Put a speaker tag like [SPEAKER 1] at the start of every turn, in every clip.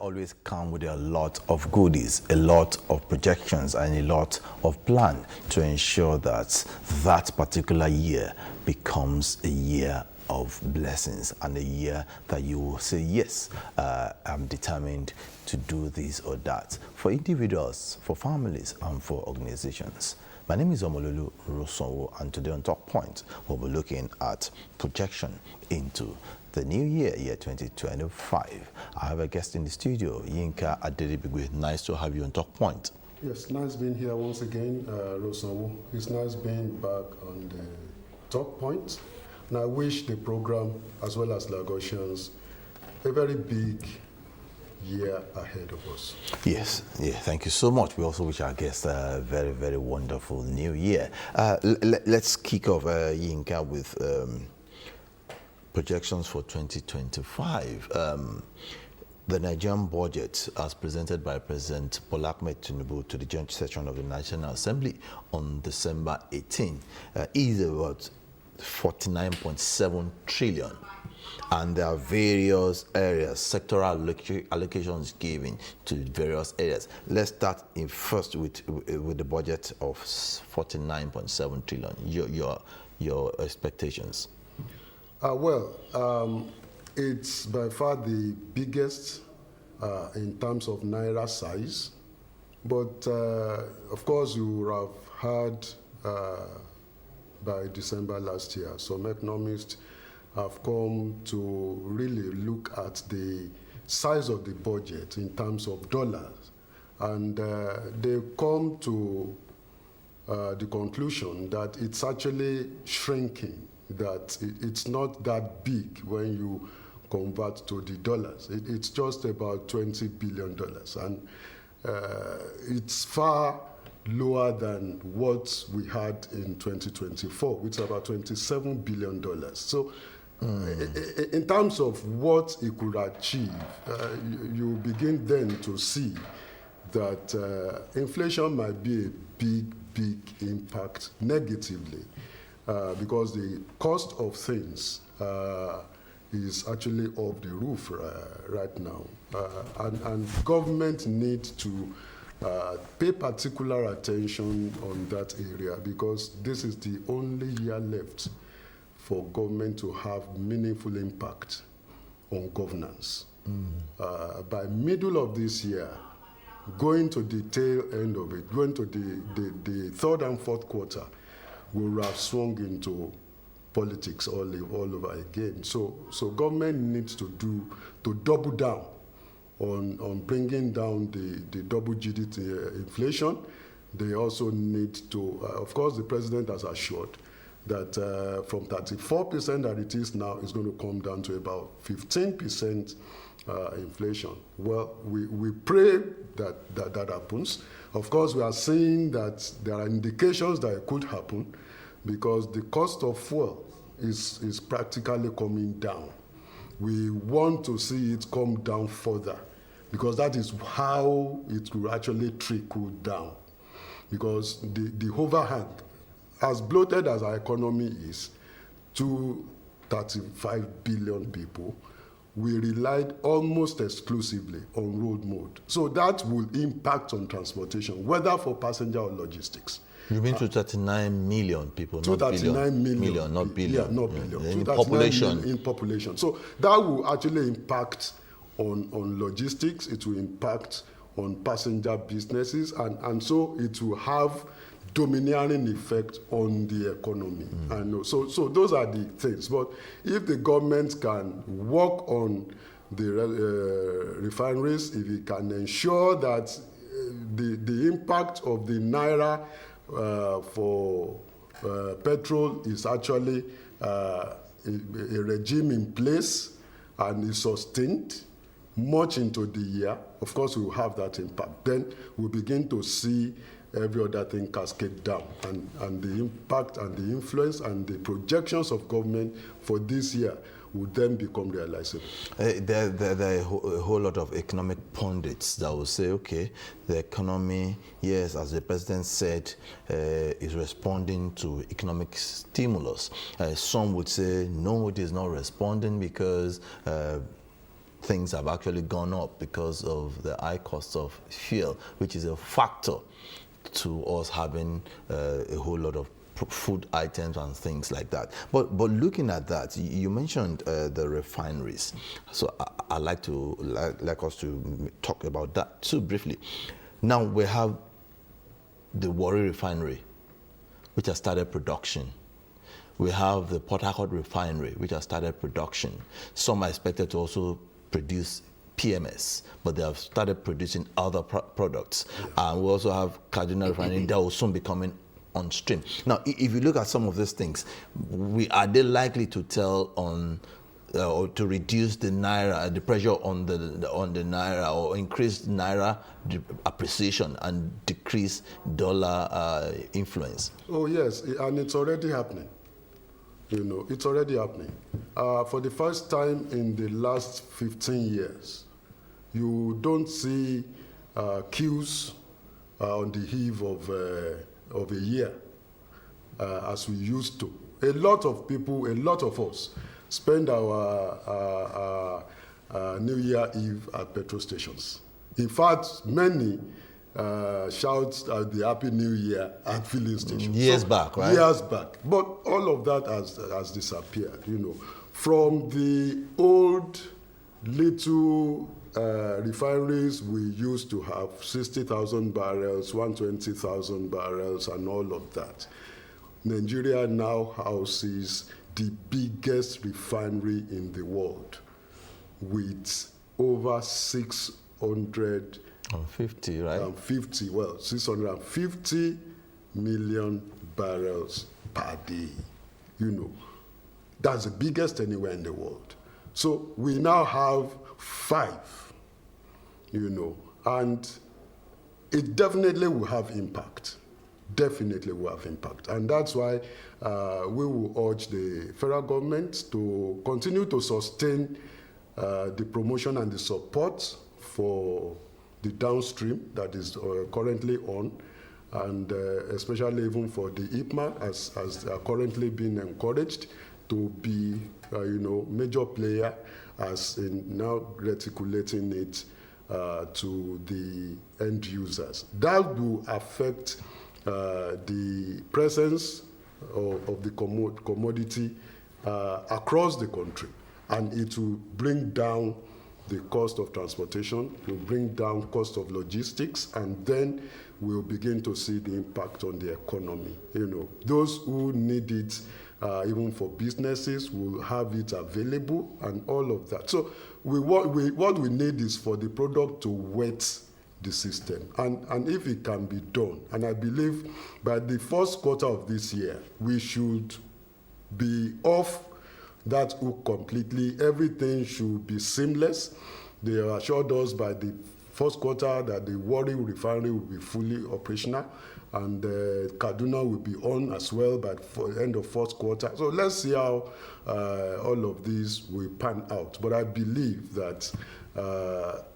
[SPEAKER 1] always come with a lot of goodies, a lot of projections, and a lot of plan to ensure that that particular year becomes a year of blessings and a year that you will say, yes, I'm determined to do this or that, for individuals, for families, and for organizations. My name is Omololu Rosanwo, and today on Talk Point, we'll be looking at projection into the new year, year 2025. I have a guest in the studio, Yinka Aderibigbe. Nice to have you on Talk Point.
[SPEAKER 2] Yes, nice being here once again, Rosanwo. It's nice being back on the Talk Point. And I wish the program, as well as Lagosians, a very big year ahead of us.
[SPEAKER 1] Yes, yeah, thank you so much. We also wish our guests a very, very wonderful new year. Let's kick off, Yinka, with projections for 2025. The Nigerian budget, as presented by President Bola Ahmed Tinubu to the joint session of the National Assembly on December 18, is about 49.7 trillion. And there are various areas, sectoral allocations given to various areas. Let's start first with the budget of 49.7 trillion. Your expectations?
[SPEAKER 2] It's by far the biggest in terms of naira size. But of course, you would have heard by December last year, some economists have come to really look at the size of the budget in terms of dollars. And they come to the conclusion that it's actually shrinking, that it's not that big when you convert to the dollars. It's just about $20 billion. And it's far lower than what we had in 2024, which is about $27 billion. So in terms of what it could achieve, you begin then to see that inflation might be a big impact negatively because the cost of things is actually off the roof right now. And government needs to pay particular attention on that area because this is the only year left for government to have meaningful impact on governance. By middle of this year, going to the tail end of it, going to the third and fourth quarter, we'll have swung into politics all over again. So government needs to double down on bringing down the double-digit inflation. They also need to, of course, the president has assured that from 34% that it is now, it's going to come down to about 15% inflation. Well, we pray that happens. Of course, we are seeing that there are indications that it could happen because the cost of fuel is practically coming down. We want to see it come down further because that is how it will actually trickle down. Because the overhang, as bloated as our economy is, to 35 billion people, we relied almost exclusively on road mode. So that will impact on transportation, whether for passenger or logistics.
[SPEAKER 1] You mean to 39 million people, not
[SPEAKER 2] 39
[SPEAKER 1] million, not billion.
[SPEAKER 2] Yeah, not billion.
[SPEAKER 1] Yeah. In population.
[SPEAKER 2] In population. So that will actually impact on logistics. It will impact on passenger businesses, and so it will have domineering effect on the economy. And so those are the things. But if the government can work on the refineries, if it can ensure that the impact of the naira for petrol is actually a regime in place and is sustained much into the year, of course we will have that impact. Then we'll begin to see every other thing cascade down, and the impact and the influence and the projections of government for this year would then become realizable.
[SPEAKER 1] There are a whole lot of economic pundits that will say, okay, the economy, yes, as the president said, is responding to economic stimulus. Some would say, no, it is not responding because things have actually gone up because of the high cost of fuel, which is a factor to us having a whole lot of food items and things like that. But looking at that, you mentioned the refineries. So I'd like us to talk about that too briefly. Now we have the Warri refinery, which has started production. We have the Port Harcourt refinery, which has started production. Some are expected to also produce PMS, but they have started producing other products. And we also have Kaduna refinery that will soon be coming on stream. Now, if you look at some of these things, are they likely to tell on or to reduce the naira, the pressure on the naira, or increase naira appreciation and decrease dollar influence?
[SPEAKER 2] Oh yes, and it's already happening. It's already happening. For the first time in the last 15 years, you don't see queues on the eve of a year as we used to. A lot of people, a lot of us, spend our New Year Eve at petrol stations. In fact, many shout the Happy New Year at filling stations.
[SPEAKER 1] Years back, right?
[SPEAKER 2] Years back. But all of that has disappeared, From the old little refineries we used to have, 60,000 barrels, 120,000 barrels, and all of that. Nigeria now houses the biggest refinery in the world with over 650,
[SPEAKER 1] right?
[SPEAKER 2] 650 million barrels per day. That's the biggest anywhere in the world. So we now have 5, and it definitely will have impact. Definitely will have impact. And that's why we will urge the federal government to continue to sustain the promotion and the support for the downstream that is currently on, and especially even for the IPMA, as they are currently being encouraged to be, major player, as in now reticulating it to the end users. That will affect the presence of the commodity across the country, and it will bring down the cost of transportation, will bring down cost of logistics, and then we'll begin to see the impact on the economy. Those who need it, even for businesses, will have it available and all of that. So what we need is for the product to wet the system, and if it can be done, and I believe by the first quarter of this year, we should be off that hook completely. Everything should be seamless. They assured us by the first quarter that the Warri refinery will be fully operational, and Kaduna will be on as well by the end of first quarter. So let's see how all of these will pan out. But I believe that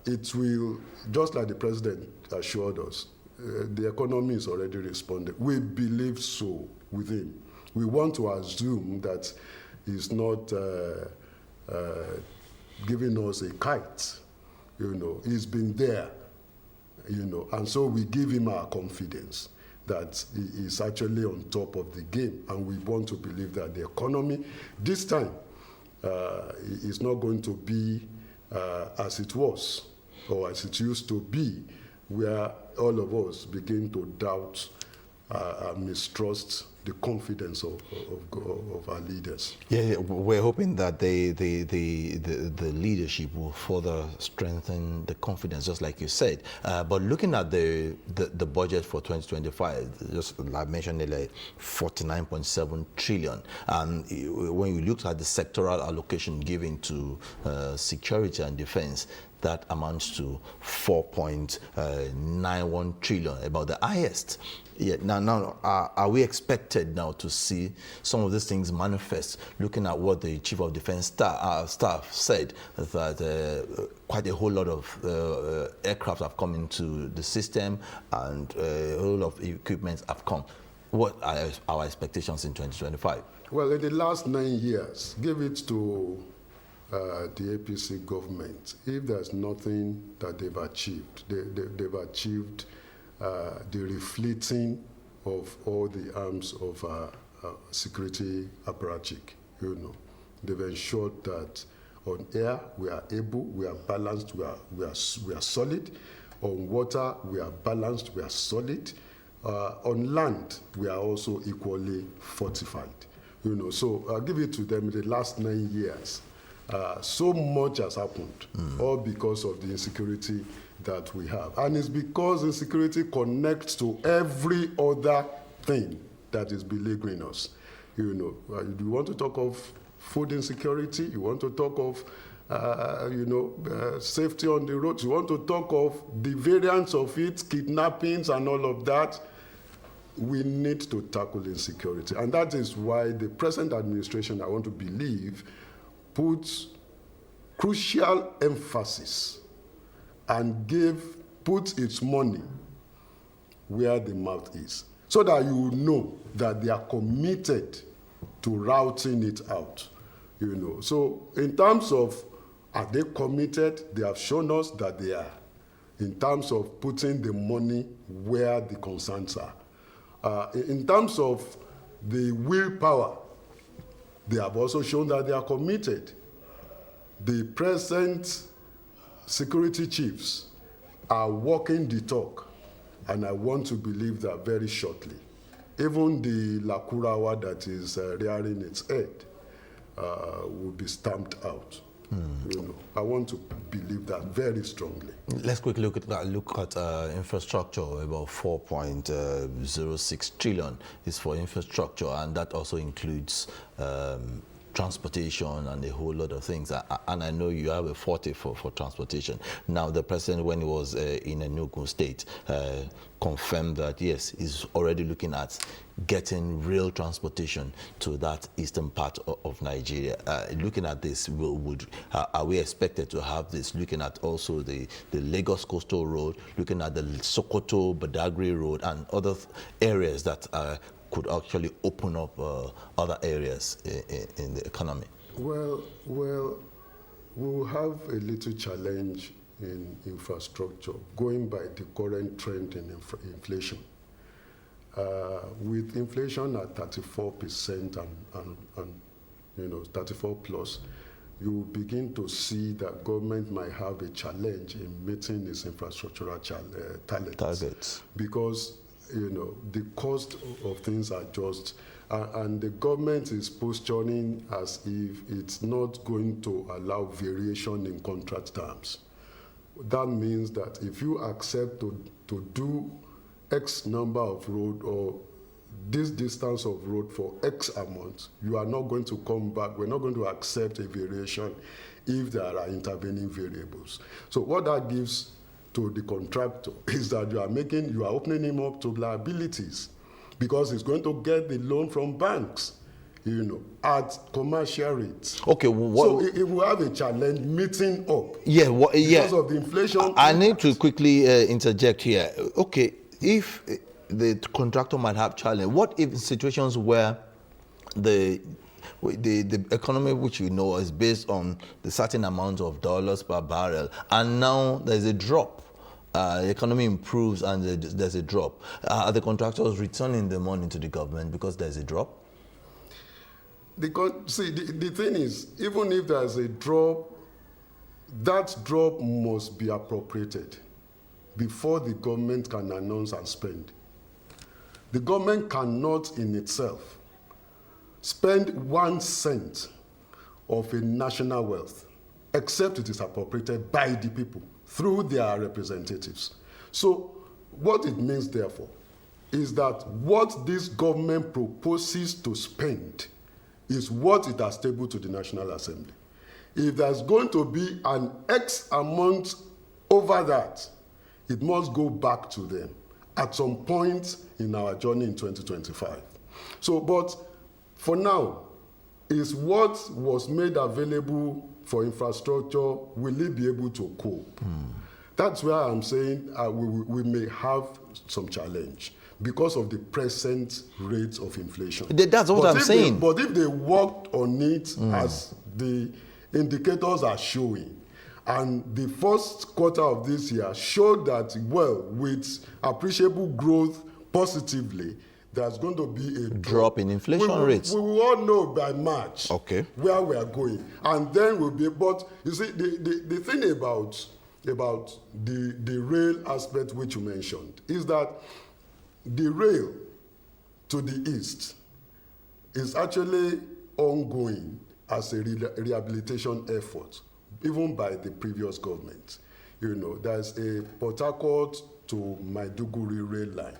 [SPEAKER 2] it will, just like the president assured us, the economy is already responding. We believe so with him. We want to assume that he's not giving us a kite. He's been there, and so we give him our confidence that he is actually on top of the game, and we want to believe that the economy this time is not going to be as it was or as it used to be, where all of us begin to doubt and mistrust the confidence of our leaders.
[SPEAKER 1] Yeah, we're hoping that the leadership will further strengthen the confidence, just like you said. But looking at the budget for 2025, just like I mentioned earlier, 49.7 trillion. And when you look at the sectoral allocation given to security and defense, that amounts to 4.91 trillion, about the highest. Yeah, now, are we expected now to see some of these things manifest? Looking at what the Chief of Defense staff said, that quite a whole lot of aircraft have come into the system, and a whole lot of equipment have come. What are our expectations in 2025?
[SPEAKER 2] Well, in the last 9 years, give it to the APC government, if there's nothing that they've achieved, they've achieved the refleeting of all the arms of security apparatchik. They've ensured that on air we are able, we are balanced, we are solid. On water we are balanced, we are solid. On land we are also equally fortified. So I'll give it to them. In the last 9 years, so much has happened, all because of the insecurity that we have. And it's because insecurity connects to every other thing that is beleaguering us. You want to talk of food insecurity, you want to talk of safety on the roads, you want to talk of the variants of it, kidnappings and all of that. We need to tackle insecurity. And that is why the present administration, I want to believe, puts crucial emphasis and puts its money where the mouth is, so that you know that they are committed to routing it out. So in terms of, are they committed? They have shown us that they are, in terms of putting the money where the concerns are. In terms of the willpower, they have also shown that they are committed. The present security chiefs are walking the talk, and I want to believe that very shortly, even the Lakurawa that is rearing its head will be stamped out. I want to believe that very strongly.
[SPEAKER 1] Let's quickly look at infrastructure. About 4.06 trillion is for infrastructure, and that also includes transportation and a whole lot of things. And I know you have a forte for transportation. Now, the president, when he was in Enugu State, confirmed that, yes, he's already looking at getting real transportation to that eastern part of Nigeria. Looking at this, are we expected to have this? Looking at also the Lagos Coastal Road, looking at the Sokoto-Badagry Road and other areas that could actually open up other areas in the economy?
[SPEAKER 2] Well, we'll have a little challenge in infrastructure, going by the current trend in inflation. With inflation at 34% and 34 plus, you begin to see that government might have a challenge in meeting its infrastructural targets. Because the cost of things are just, and the government is posturing as if it's not going to allow variation in contract terms. That means that if you accept to do X number of road or this distance of road for X amount, you are not going to come back. We're not going to accept a variation if there are intervening variables. So what that gives to the contractor is that you are opening him up to liabilities, because he's going to get the loan from banks, at commercial rates.
[SPEAKER 1] Okay,
[SPEAKER 2] so it will have a challenge meeting up.
[SPEAKER 1] Yeah,
[SPEAKER 2] because of the inflation.
[SPEAKER 1] I need to quickly interject here. Okay, if the contractor might have challenge, what if situations where the economy, which is based on the certain amount of dollars per barrel, and now there's a drop, the economy improves and there's a drop, are the contractors returning the money to the government because there's a drop?
[SPEAKER 2] The thing is, even if there's a drop, that drop must be appropriated before the government can announce and spend. The government cannot in itself spend 1 cent of a national wealth except it is appropriated by the people through their representatives. So what it means, therefore, is that what this government proposes to spend is what it has tabled to the National Assembly. If there's going to be an X amount over that, it must go back to them at some point in our journey in 2025. So, but for now, is what was made available for infrastructure, will it be able to cope? That's where I'm saying we may have some challenge because of the present rates of inflation.
[SPEAKER 1] That's what I'm saying.
[SPEAKER 2] But if they worked on it as the indicators are showing. And the first quarter of this year showed that, well, with appreciable growth positively, there's going to be a
[SPEAKER 1] drop in inflation rates.
[SPEAKER 2] We will all know by March where we are going. And then we'll be, but you see, the thing about the rail aspect which you mentioned is that the rail to the east is actually ongoing as a rehabilitation effort, even by the previous government. You know, there's a Port Harcourt to Maiduguri rail line,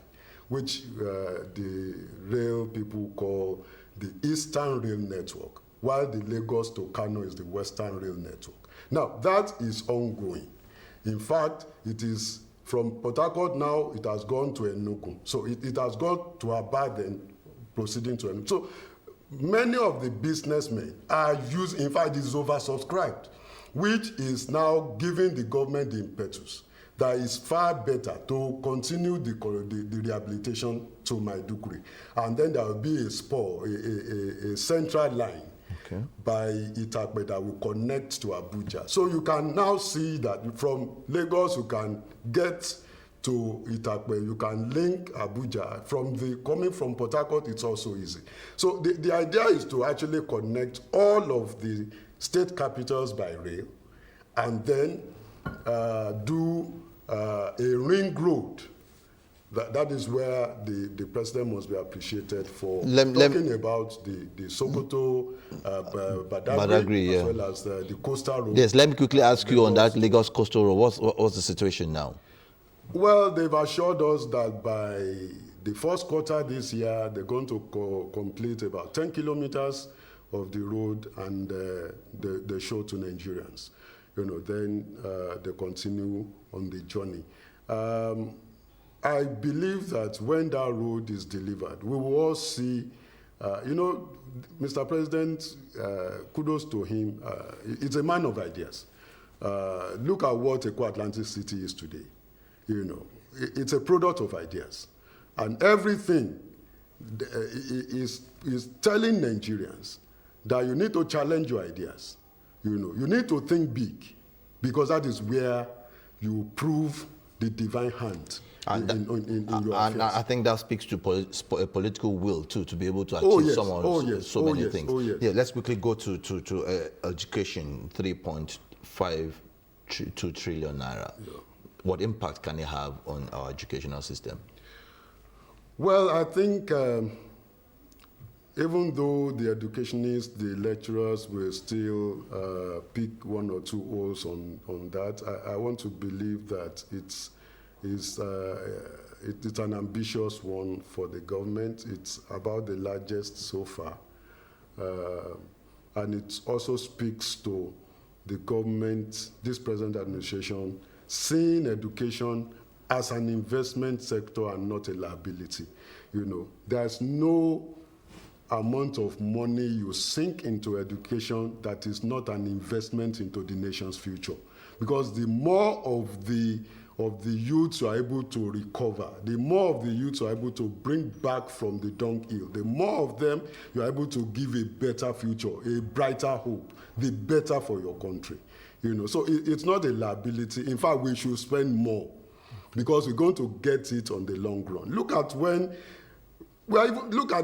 [SPEAKER 2] which the rail people call the Eastern Rail Network, while the Lagos to Kano is the Western Rail Network. Now, that is ongoing. In fact, it is from Port Harcourt now, it has gone to Enugu. So it has gone to Aba, then proceeding to Enugu. So many of the businessmen are using, in fact, it is oversubscribed, which is now giving the government the impetus that is far better to continue the rehabilitation to Maiduguri. And then there will be a spur, a central line by Itakpe that will connect to Abuja. So you can now see that from Lagos you can get to Itakpe, you can link Abuja. Coming from Port Harcourt, it's also easy. So the idea is to actually connect all of the state capitals by rail and then do a ring road. That is where the president must be appreciated for talking about the Sokoto, Badagry, as well as the coastal road.
[SPEAKER 1] Yes, let me quickly ask you on that Lagos coastal road. What's the situation now?
[SPEAKER 2] Well, they've assured us that by the first quarter this year, they're going to complete about 10 kilometers of the road and they show to Nigerians. You know, then they continue on the journey. I believe that when that road is delivered, we will all see, you know, Mr. President, kudos to him. It's a man of ideas. Look at what Eko Atlantic City is today. You know, it's a product of ideas. And everything is telling Nigerians that you need to challenge your ideas. You know, you need to think big, because that is where you prove the divine hand in your affairs. And
[SPEAKER 1] I think that speaks to a political will too, to be able to achieve so many things. Yeah, let's quickly go to education, 3.52 trillion naira. Yeah. What impact can it have on our educational system?
[SPEAKER 2] Well, I think even though the educationists, the lecturers will still pick one or two holes on that, I want to believe that it's an ambitious one for the government. It's about the largest so far. And it also speaks to the government, this present administration, seeing education as an investment sector and not a liability. You know, there's no amount of money you sink into education that is not an investment into the nation's future. Because the more of the youths are able to recover, the more of the youths are able to bring back from the dunghill, the more of them you're able to give a better future, a brighter hope, the better for your country. You know, so it's not a liability. In fact, we should spend more because we're going to get it on the long run. Look at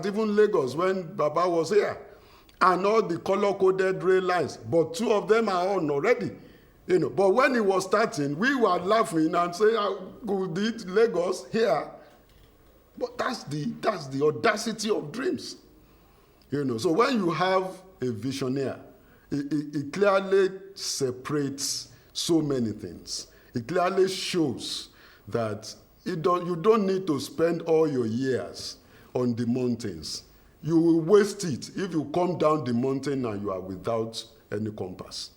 [SPEAKER 2] even Lagos when Baba was here, and all the color-coded rail lines, but 2 of them are on already. You know, but when it was starting, we were laughing and saying, "We did Lagos here," but that's the audacity of dreams. You know, so when you have a visionary, it clearly separates so many things. It clearly shows that you don't need to spend all your years on the mountains. You will waste it if you come down the mountain and you are without any compass.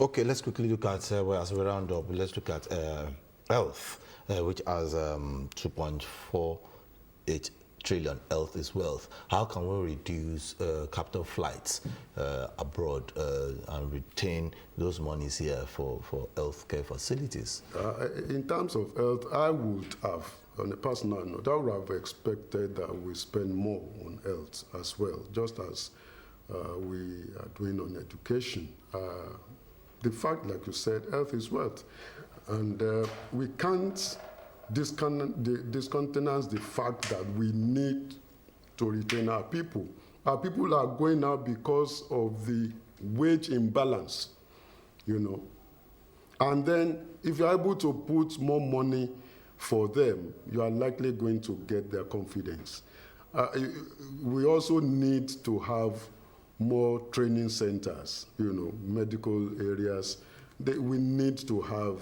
[SPEAKER 1] Okay, let's quickly look at, as we round up, let's look at health, which has 2.48 trillion. Health is wealth. How can we reduce capital flights abroad and retain those monies here for healthcare facilities?
[SPEAKER 2] In terms of health, I would have, on a personal note, I would have expected that we spend more on health as well, just as we are doing on education. The fact, like you said, health is wealth. And we can't discountenance the fact that we need to retain our people. Our people are going out because of the wage imbalance, you know. And then if you're able to put more money for them, you are likely going to get their confidence. We also need to have more training centers, you know, medical areas. We need to have,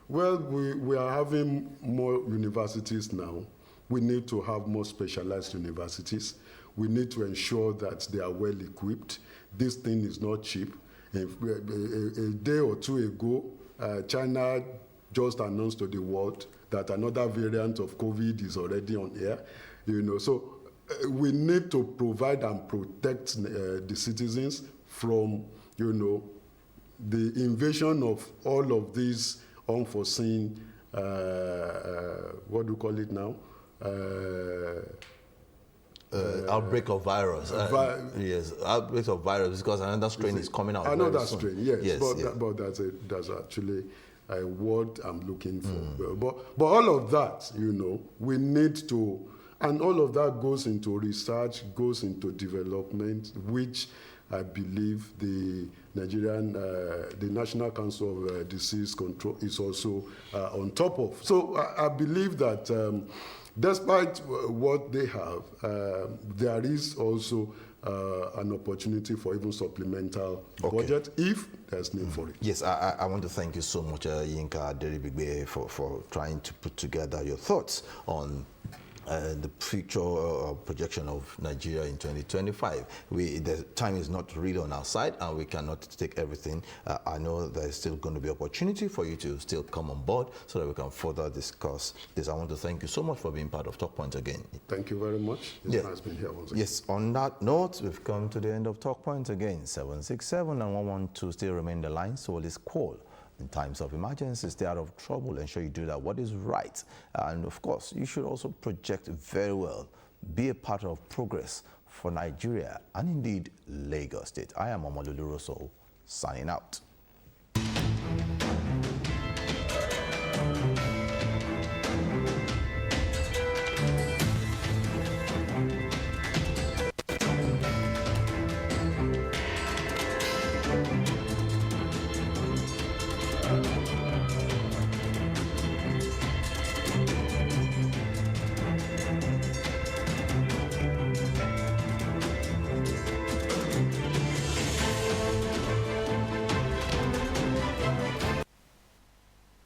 [SPEAKER 2] well, we are having more universities now. We need to have more specialized universities. We need to ensure that they are well equipped. This thing is not cheap. A day or two ago, China just announced to the world that another variant of COVID is already on air. You know, so we need to provide and protect the citizens from, you know, the invasion of all of these unforeseen, what do you call it now?
[SPEAKER 1] Outbreak of virus. Yes, outbreaks of virus, because another strain is coming out.
[SPEAKER 2] Another strain, yes.
[SPEAKER 1] Yes,
[SPEAKER 2] but that's actually a word I'm looking for. But all of that, you know, we need to, and all of that goes into research, goes into development, which I believe the the National Council of Disease Control is also on top of. So I believe that despite what they have, there is also an opportunity for even supplemental budget if there's need for it.
[SPEAKER 1] Yes, I want to thank you so much, Yinka Aderibigbe, for trying to put together your thoughts on the future projection of Nigeria in 2025. The time is not really on our side, and we cannot take everything. I know there's still going to be opportunity for you to still come on board so that we can further discuss this. I want to thank you so much for being part of Talk Point again.
[SPEAKER 2] Thank you very much. It's nice being here once again. Yes,
[SPEAKER 1] on that note, we've come to the end of Talk Point again. 767 and 112 still remain the line, so let's call. In times of emergency, stay out of trouble, ensure you do that what is right. And of course, you should also project very well, be a part of progress for Nigeria and indeed Lagos State. I am Omololu, signing out.